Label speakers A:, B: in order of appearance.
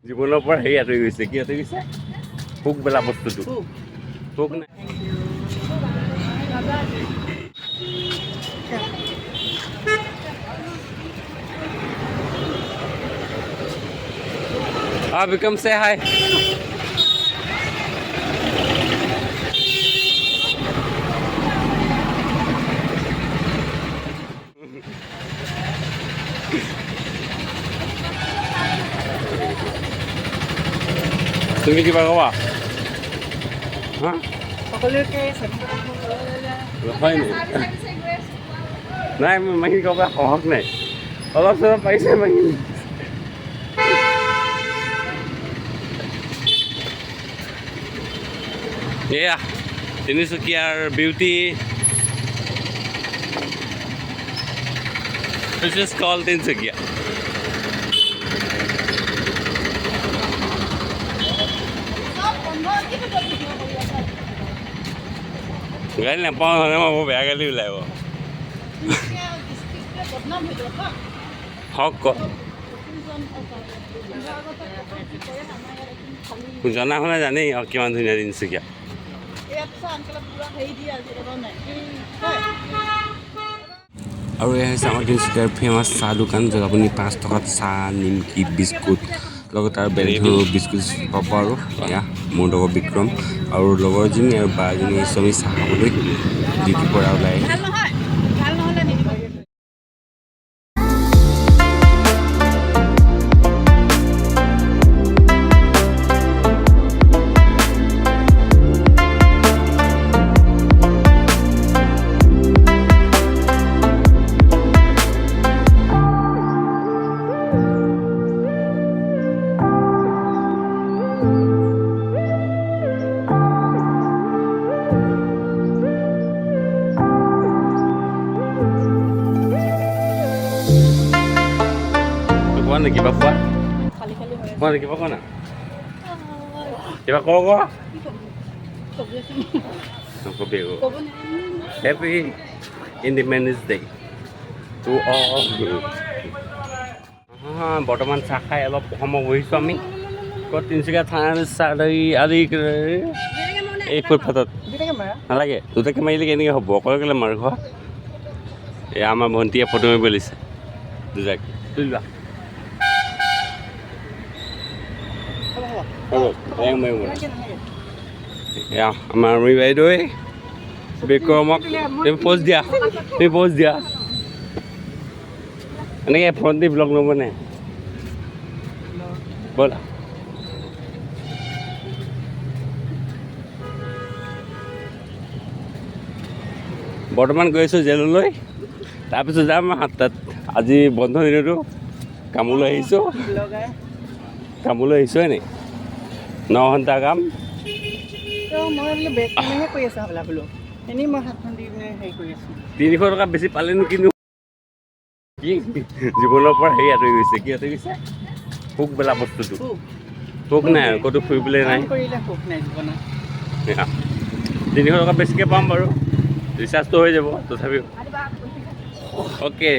A: জীৱনৰ পৰা হেৰি আঁতৰি গৈছে কি আঁতৰি গৈছে ভোক বোলা বস্তুটো ভোক নাই Become say hi. তুমি কিবা কবা হা সকলোকে হয় নি নাই মই মাহী কবা সহক নাই অলপ চলপ পাইছে মাহী এয়া তিনিচুকীয়াৰ beauty which is called Tinsukia গাড়ী নাপাওঁ নহ'লে মই বৰ বেয়া গালি ওলাব হওক ক জনা শুনা জানেই আৰু কিমান ধুনীয়া তিনিচুকীয়া আৰু এয়া হৈছে আমাৰ তিনিচুকীয়াৰ ফেমাছ চাহ দোকান য'ত আপুনি 5 টকাত চাহ নিমকি বিস্কুট লগতে আৰু বেলেগ ধৰণৰ বিস্কুট পাব আৰু এয়া মোৰ লগৰ বিক্ৰম আৰু লগৰজনী আৰু বাজনী চবেই চাহ খাবলৈ ডিউটিৰ পৰা ওলাই কিবা কোৱা কোৱা কিবা কোৱা না কিবা কওঁ কোৱা happy independence day to all বৰ্তমান চাহ খাই অলপ সময় বহিছোঁ আমি ক'ত তিনিচুকীয়া থানাৰ আদি এই ফুটপাথত নালাগে দুটাকৈ মাৰিলে কেনেকৈ হ'ব অকলে কেলৈ মাৰ ঘৰ এই আমাৰ ভণ্টিয়ে ফটো মাৰিব লৈছে দুটাকৈ তুলি লোৱা আমাৰ আমি বাইদেউ বিক্ৰমক তুমি প'ষ্ট দিয়া এনেকৈ ফ্ৰণ্ট দি ব্লগ নবনে ব'লা বৰ্তমান গৈ আছোঁ জেললৈ তাৰপিছত যাম 7টাত আজি বন্ধ দিনতো কামলৈ আহিছোঁ হয়নি 9 ঘণ্টা কাম তিনিশ টকা বেছি পালেনো কিন্তু কি জীৱনৰ পৰা হেৰি আঁতৰি গৈছে কি আঁতৰি গৈছে ভোক বোলা বস্তুটো ভোক নাই আৰু ক'তো ফুৰিবলৈ নাই 300 টকা বেছিকৈ পাম বাৰু ৰিচাৰ্জটো হৈ যাব তথাপিও অ'কে